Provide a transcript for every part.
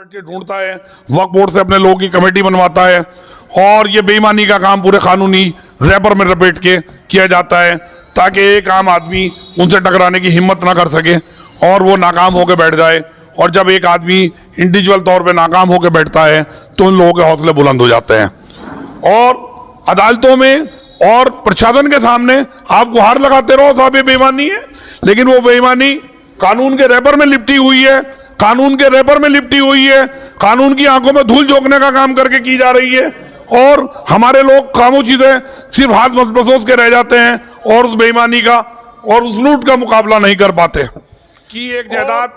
पर्चे ढूंढता है, वक्फ बोर्ड से अपने लोगों की कमेटी बनवाता है और ये बेईमानी का काम पूरे कानूनी रैपर में लपेट के किया जाता है ताकि एक आम आदमी उनसे टकराने की हिम्मत ना कर सके और वो नाकाम होकर बैठ जाए। और जब एक आदमी इंडिविजुअल तौर पे नाकाम होकर बैठता है तो उन लोगों के हौसले बुलंद हो जाते हैं और अदालतों में और प्रशासन के सामने आप गुहार लगाते रहो साहब ये बेईमानी है, लेकिन वो बेईमानी कानून के रैपर में लिपटी हुई है, कानून के रैपर में लिपटी हुई है, कानून की आंखों में धूल झोंकने का काम करके की जा रही है और हमारे लोग खामोशी से सिर्फ हाथ मसोस के रह जाते हैं और उस बेईमानी का और उस लूट का मुकाबला नहीं कर पाते। कि एक जायदाद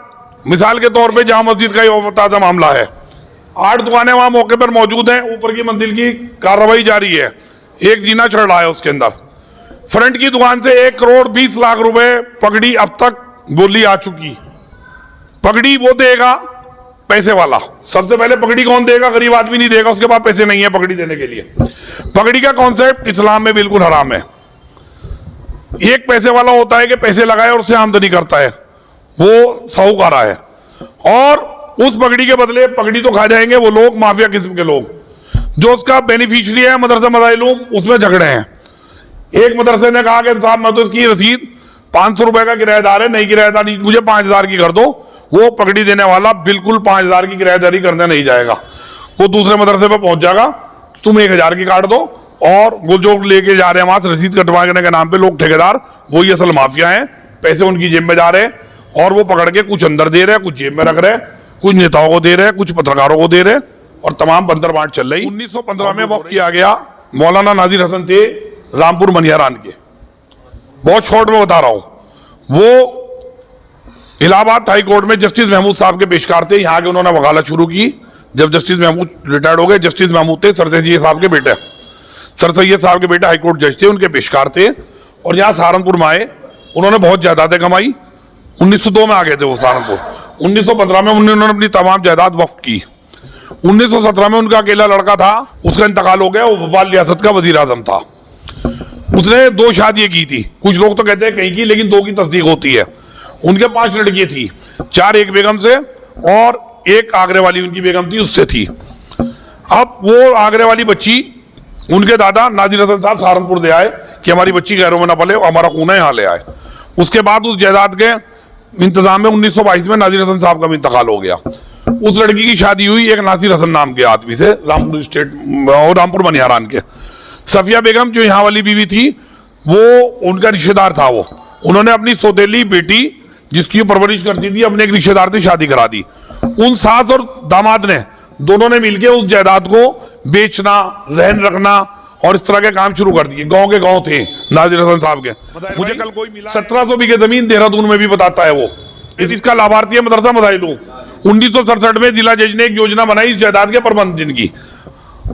मिसाल के तौर पे जामा मस्जिद का ये ताजा मामला है, 8 दुकानें वहां मौके पर मौजूद हैं, ऊपर की मंजिल की कार्रवाई जारी है, एक जीना चढ़ रहा है उसके अंदर। फ्रंट की दुकान से 1 करोड़ 20 लाख रुपए पगड़ी अब तक बोली आ चुकी। पगड़ी वो देगा पैसे वाला, सबसे पहले पगड़ी कौन देगा? गरीब आदमी नहीं देगा, उसके पास पैसे नहीं है पगड़ी देने के लिए। पगड़ी का कॉन्सेप्ट इस्लाम में बिल्कुल हराम है। एक पैसे वाला होता है कि पैसे लगाए और उससे आमदनी करता है, वो साहूकारा है और उस पगड़ी के बदले पगड़ी तो खा जाएंगे वो लोग माफिया किस्म के लोग। जो उसका बेनिफिशियरी है मदरसा मदाइलूम, उसमें झगड़े हैं। एक मदरसे ने कहा कि साहब मैं तो इसकी रसीद 500 रुपए का किराएदार है, नहीं किराएदार मुझे 5000 की कर दो। वो पगड़ी देने वाला बिल्कुल 5000 की किराएदारी करने नहीं जाएगा, वो दूसरे मदरसे पर पहुंच जाएगा, तुम 1000 की काट दो। और वो जो लेके जा रहे हैं वहां से रसीद कटवाने के नाम पे लोग ठेकेदार, वो ही असल माफिया हैं, पैसे उनकी जेब में जा रहे हैं और वो पकड़ के कुछ अंदर दे रहे हैं, कुछ जेब में रख रहे हैं, कुछ नेताओं को दे रहे हैं, कुछ पत्रकारों को दे रहे हैं और तमाम बंदर बांट चल रही। 1915 में वक्फ किया गया, मौलाना नाजिर हसन थे रामपुर मनिहारान के, बहुत शॉर्ट में बता रहा हूं। वो इलाहाबाद हाई कोर्ट में जस्टिस महमूद साहब के पेशकार थे, यहाँ के उन्होंने वकालत शुरू की। जब जस्टिस महमूद रिटायर्ड हो गए, जस्टिस महमूद थे सर सैयद साहब के बेटे, सर सैयद साहब के बेटे हाई कोर्ट जज थे, उनके पेशकार थे और यहाँ सहारनपुर में आए। उन्होंने बहुत जायदादें कमाई, 1902 में आ गए थे वो सहारनपुर। 1915 में उन्होंने अपनी तमाम जायदाद वक्फ की। 1917 में उनका अकेला लड़का था, उसका इंतकाल हो गया, वो भोपाल रियासत का वजीर आजम था। उसने 2 शादियां की थी, कुछ लोग तो कहते हैं कहीं की, लेकिन 2 की तस्दीक होती है। उनके 5 लड़कियां थी, 4 एक बेगम से और एक आगरे वाली उनकी बेगम थी, उससे थी। अब वो आगरे वाली बच्ची उनके दादा नाजिर हसन साहब सहारनपुर ले आए कि हमारी बच्ची गैरों में ना पले, हमारा खून है, यहाँ ले आए। उसके बाद उस जायदाद के इंतजाम में 1922 में नाजिर हसन साहब का भी इंतकाल हो गया। उस लड़की की शादी हुई एक नासिर हसन नाम के आदमी से, रामपुर स्टेट और रामपुर मनिहारान के। सफिया बेगम जो यहाँ वाली बीवी थी, वो उनका रिश्तेदार था। वो उन्होंने अपनी सौतेली बेटी जिसकी परवरिश करती थी, अपने एक रिश्तेदार से शादी करा दी। उन सास और दामाद ने दोनों ने मिलकर उस जायदाद को बेचना, रहन रखना और इस तरह के काम शुरू कर दिए। गांव के गांव थे नाजिर हसन साहब के। मुझे कल कोई मिला 1700 बीघे जमीन देहरादून में भी बताता है वो। इसका लाभार्थी है मदरसा मदाइलूम। 1967 में जिला जज ने एक योजना बनाई इस जायदाद के प्रबंधन की,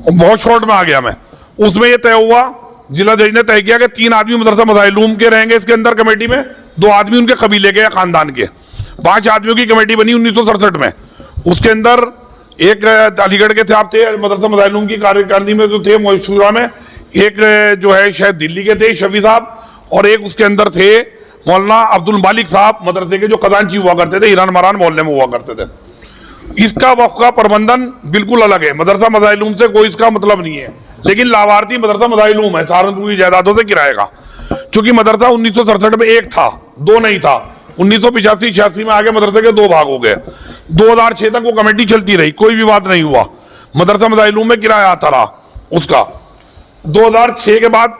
बहुत शॉर्ट में आ गया मैं। उसमें यह तय हुआ, जिला जज ने तय किया कि 3 आदमी मदरसा मदाइलूम के रहेंगे इसके अंदर कमेटी में, 2 आदमी उनके कबीले के या खानदान के। 5 आदमियों की कमेटी बनी 1967 में। उसके अंदर एक अलीगढ़ के साहब थे मदरसा मदाइलूम की कार्यकारिणी में जो थे मौजूदा में, एक जो है शायद दिल्ली के थे शफी साहब, और एक उसके अंदर थे मौलाना अब्दुल मालिक साहब मदरसे के, जो खजांची हुआ करते थे, ईरान मरान मोहल्ले में हुआ करते थे। इसका वक्फ का प्रबंधन बिल्कुल अलग है, मदरसा मदाइलूम से कोई इसका मतलब नहीं है, लेकिन लाभार्थी मदरसा मदाइलूम है सहारनपुर की जायदादों से किराए का। चूंकि मदरसा 1967 में 1 था, 2 नहीं था। 1985-86 में आगे मदरसे के 2 भाग हो गए। 2006 तक वो कमेटी चलती रही, कोई विवाद नहीं हुआ, मदरसा मदाइलूम में किराया आता रहा उसका। 2006 के बाद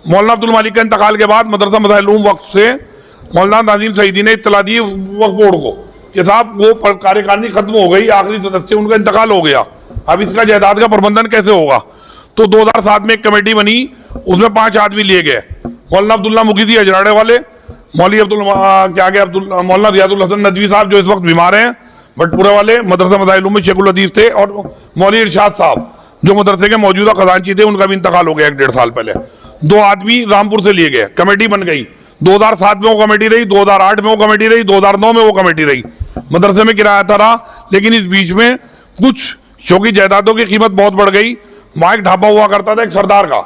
मौलाना अब्दुल मालिक का इंतकाल के बाद मदरसा मदाइलूम वक्फ से मौलाना नाजीम सईदी ने इत्तला दी वक्फ बोर्ड को कि साहब वो कार्यकारिणी खत्म हो गई, आखिरी सदस्य उनका इंतकाल हो गया, अब इसका जायदाद का प्रबंधन कैसे होगा। तो 2007 में एक कमेटी बनी, उसमें 5 आदमी लिए गए। मौलाना अब्दुल्ला मुखीदी अजराड़े वाले, मौलाना रियाजुल हसन नदवी साहब जो इस वक्त बीमार हैं, भटपुरा वाले मदरसा मदाइलूम में शेखुल हदीस थे, और मौलवी इरशाद साहब जो मदरसे के मौजूदा खजांची थे, उनका भी इंतकाल हो गया 1-1.5 साल पहले। 2 आदमी रामपुर से लिए गए, कमेटी बन गई। 2007 में वो कमेटी रही, 2008 में वो कमेटी रही, 2009 में वो कमेटी रही, मदरसे में किराया आता रहा। लेकिन इस बीच में कुछ शौकी जायदादों की कीमत बहुत बढ़ गई। वहां एक ढाबा हुआ करता था एक सरदार का,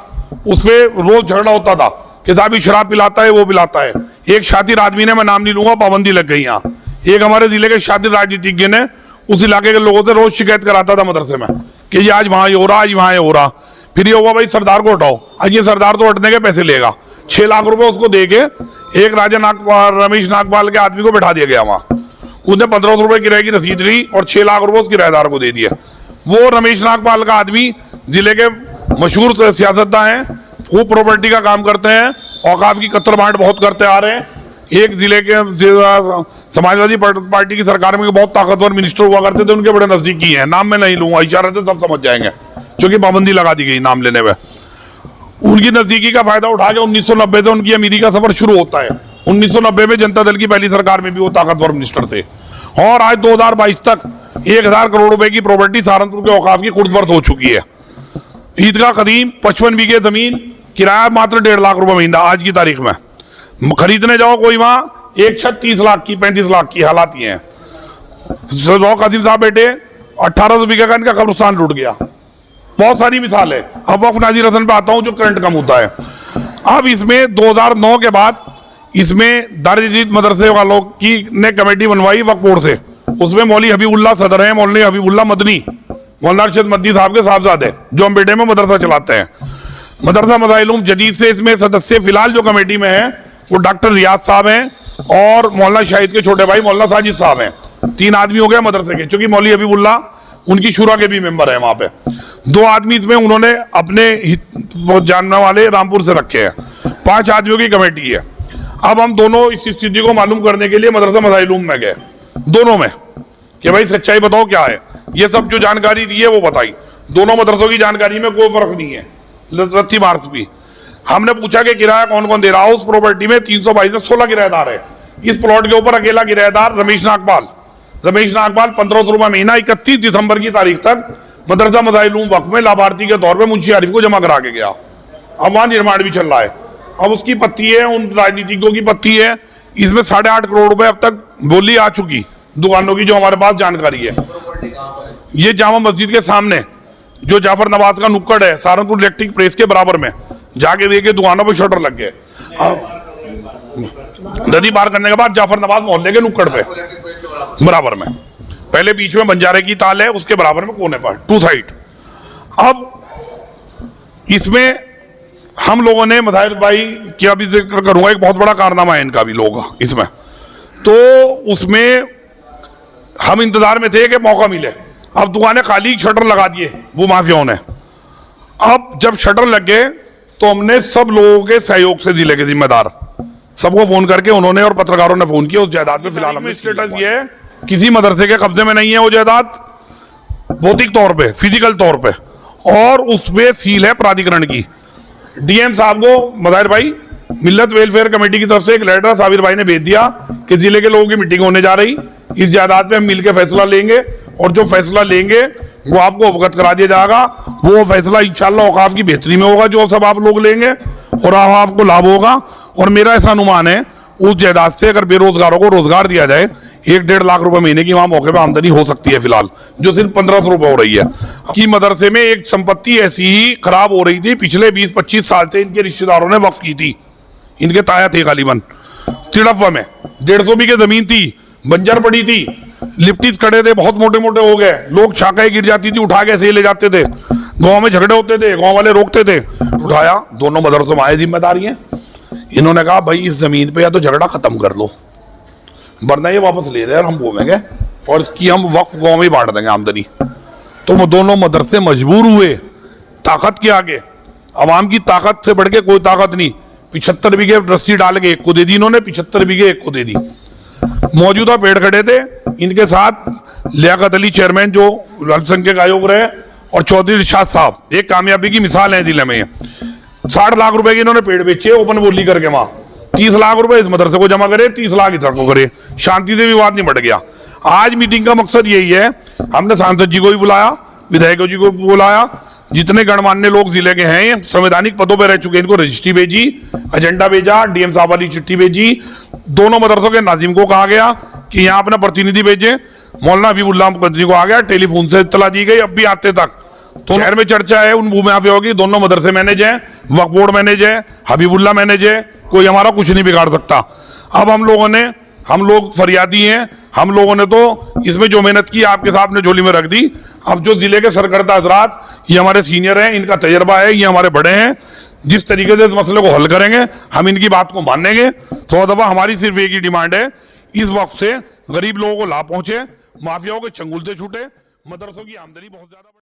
उसमें रोज झगड़ा होता था कि साहब ये शराब पिलाता है, वो पिलाता है। एक शातिर आदमी ने, मैं नाम नहीं लूंगा, पाबंदी लग गई यहाँ। एक हमारे जिले के शातिर राजनीतिज्ञ ने उस इलाके के लोगों से रोज शिकायत कराता था मदरसे में कि ये आज वहां ये हो रहा, आज वहां ये हो रहा। फिर ये हुआ भाई सरदार को हटाओ, आज ये सरदार तो हटने के पैसे लेगा। 6 लाख रुपए उसको दे के एक राजा नागपाल, रमेश नागपाल के आदमी को बैठा दिया गया वहां। उसने 1500 रुपए किराए की रसीद ली और 6 लाख रुपए उस किराएदार को दे दिया। वो रमेश नागपाल का आदमी जिले के मशहूर सियासतदान हैं, खूब प्रॉपर्टी का काम करते हैं, औकाफ की कत्तर बांट बहुत करते आ रहे हैं। एक जिले के समाजवादी पार्टी की सरकार में बहुत ताकतवर मिनिस्टर हुआ करते थे, उनके बड़े नजदीकी हैं। नाम मैं नहीं लूंगा, इशारे से सब समझ जाएंगे, क्योंकि पाबंदी लगा दी गई नाम लेने में। उनकी नजदीकी का फायदा उठा के 1990 से उनकी अमीरी का सफर शुरू होता है। 1990 में जनता दल की पहली सरकार में भी वो ताकतवर मिनिस्टर थे और आज 2022 तक 1000 करोड़ रुपए की प्रॉपर्टी सहारनपुर के औकाफ की खुर्द हो चुकी है। ईदगाह कदीम 55 बीघे जमीन, किराया मात्र 1.5 लाख रुपए महीना आज की तारीख में। खरीदने जाओ कोई वहां, एक छत 30 लाख की, 35 लाख की हालात ये हैं। कासिम साहब बेटे 1800 बीघे का इनका कब्रिस्तान लूट गया। बहुत सारी मिसाल है। अब वक्फ नाजिर हसन पे आता हूं, जो करंट का मुद्दा है। अब इसमें 2009 के बाद इसमें दारुल मदरसे वालों की ने कमेटी बनवाई वक्फ बोर्ड से। उसमें मौलवी हबीबुल्लाह सदर हैं, मौलवी हबीबुल्लाह मदनी, मौलाना अरशद मदनी साहब के साहबजादे, जो अम्बेडे में मदरसा चलाते हैं। मदरसा मसाइल जदीद से इसमें सदस्य फिलहाल जो कमेटी में है वो डॉक्टर रियाज साहब हैं और मौलाना शाहिद के छोटे भाई मौलाना साजिद साहब हैं। 3 आदमी हो गए मदरसे के, चूंकि मौलवी हबीबुल्लाह उनकी शुरा के भी मेंबर है वहां पे। 2 आदमी इसमें उन्होंने अपने जानने वाले रामपुर से रखे हैं। 5 आदमियों की कमेटी है। अब हम दोनों इस स्थिति को मालूम करने के लिए मदरसा मसाइलूम में गए, दोनों में, कि भाई सच्चाई बताओ क्या है। ये सब जो जानकारी दी है वो बताई। दोनों मदरसों की जानकारी में कोई फर्क नहीं है, रत्ती मार्क्स भी। हमने पूछा कि किराया कौन कौन दे रहा है। उस प्रॉपर्टी में 322 में 16 किराएदार है। इस प्लॉट के ऊपर अकेला किराएदार रमेश नागपाल 1500 रुपए महीना 31 दिसंबर की तारीख तक मदरसा मसाइलूम वक्फ में लाभार्थी के तौर पे मुंशी आरिफ को जमा करा के गया। अब वहां निर्माण भी चल रहा है। अब उसकी पत्ती है, उन राजनीतिज्ञों की पत्ती है। इसमें 8.5 करोड़ रुपए अब तक बोली आ चुकी दुकानों की, जो हमारे पास जानकारी है। ये जामा मस्जिद के सामने जो जाफर नवाज का नुक्कड़ है, सहारनपुर इलेक्ट्रिक प्रेस के बराबर में, जाके देखिए दुकानों पर शटर लग गए। नदी पार करने के बाद जाफर नवाज मोहल्ले के नुक्कड़ पे बराबर में, पहले बीच में बंजारे की ताल है, उसके बराबर में कोने पर 2 साइड। अब इसमें हम लोगों ने मसाहिर भाई क्या भी जिक्र करूंगा, एक बहुत बड़ा कारनामा है इनका भी लोगों का इसमें। तो उसमें हम इंतजार में थे कि मौका मिले। अब दुकानें खाली, शटर लगा दिए वो माफियाओं ने। अब जब शटर लग गए तो हमने सब लोगों के सहयोग से, जिले के जिम्मेदार सबको फोन करके उन्होंने और पत्रकारों ने फोन किया। उस जायदाद में फिलहाल हमें स्टेटस ये है, किसी मदरसे के कब्जे में नहीं है वो जायदाद, भौतिक तौर पे, फिजिकल तौर पे, और उसमें सील है प्राधिकरण की। डीएम साहब को मज़ाहिर भाई मिल्लत वेलफेयर कमेटी की तरफ से एक लेटर साबिर भाई ने भेज दिया कि जिले के लोगों की मीटिंग होने जा रही, इस जायदाद पे हम मिलकर फैसला लेंगे और जो फैसला लेंगे वो आपको अवगत करा दिया जाएगा। वो फैसला इंशाल्लाह औकाफ की बेहतरी में होगा, जो सब आप लोग लेंगे और आपको लाभ होगा। और मेरा ऐसा अनुमान है उस जायदाद से अगर बेरोजगारों को रोजगार दिया जाए, 1-1.5 लाख रुपए महीने की वहां मौके पर आमदनी हो सकती है फिलहाल, जो सिर्फ 1500 रुपए हो रही है। कि मदरसे में एक संपत्ति ऐसी ही खराब हो रही थी, पिछले 20-25 साल से इनके रिश्तेदारों ने वक्फ की थी। इनके ताया थे गालिबन तिड़फवा में 150 बीघे जमीन थी, बंजर पड़ी थी, लिफ्टिस खड़े थे, बहुत मोटे मोटे हो गए, लोग छाकाएं गिर जाती थी, उठा के ऐसे ले जाते थे। गांव में झगड़े होते थे, गांव वाले रोकते थे, उठाया। दोनों मदरसों में आए जिम्मेदारी है। इन्होंने कहा भाई इस जमीन पे या तो झगड़ा खत्म कर लो, वरना ये वापस ले रहे हैं और हम बोवेंगे और इसकी हम वक्फ गांव में बांट देंगे आमदनी। तो वो दोनों मदरसे मजबूर हुए ताकत के आगे। अवाम की ताकत से बढ़ के कोई ताकत नहीं। 75 बीघे रस्सी डाल के एक को दे दी इन्होंने, 75 बीघे एक को दे दी। मौजूदा पेड़ खड़े थे, इनके साथ लियाकत अली चेयरमैन जो अल्पसंख्यक आयोग रहे और चौधरी इरशाद साहब, एक कामयाबी की मिसाल है जिले में। 60 लाख रुपए के इन्होंने पेड़ बेचे ओपन बोली करके, वहां 30 लाख रुपए इस मदरसे को जमा करे, 30 लाख इधर को करे, शांति से विवाद नहीं बढ़ गया। आज मीटिंग का मकसद यही है, हमने सांसद जी को भी बुलाया, विधायकों जी को भी बुलाया, जितने गणमान्य लोग जिले के हैं संवैधानिक पदों पर रह चुके हैं, इनको रजिस्ट्री भेजी, एजेंडा भेजा, डीएम साहब वाली चिट्ठी भेजी। दोनों मदरसों के नाजिम को कहा गया कि यहाँ अपना प्रतिनिधि भेजे। मौलाना हबीबुल्लाह मुकद्दरी को आ गया, टेलीफोन से इत्तला दी गई। अब भी आते तक तो शहर में चर्चा है उन भूमि माफियाओं की। दोनों मदरसे मैनेज है, वक्फ बोर्ड मैनेज है, हबीबुल्लाह मैनेज है, कोई हमारा कुछ नहीं बिगाड़ सकता। अब हम लोगों ने हम लोग फरियादी हैं, हम लोगों ने तो इसमें जो मेहनत की आपके साथ ने झोली में रख दी। अब जो जिले के सरकर्ता हजरात, ये हमारे सीनियर हैं, इनका तजर्बा है, ये हमारे बड़े हैं, जिस तरीके से इस मसले को हल करेंगे हम इनकी बात को मानेंगे। तो दफा हमारी सिर्फ एक ही डिमांड है, इस वक्त से गरीब लोगों को लाभ पहुंचे, माफियाओं के चंगुल से छूटे, मदरसों की आमदनी बहुत ज्यादा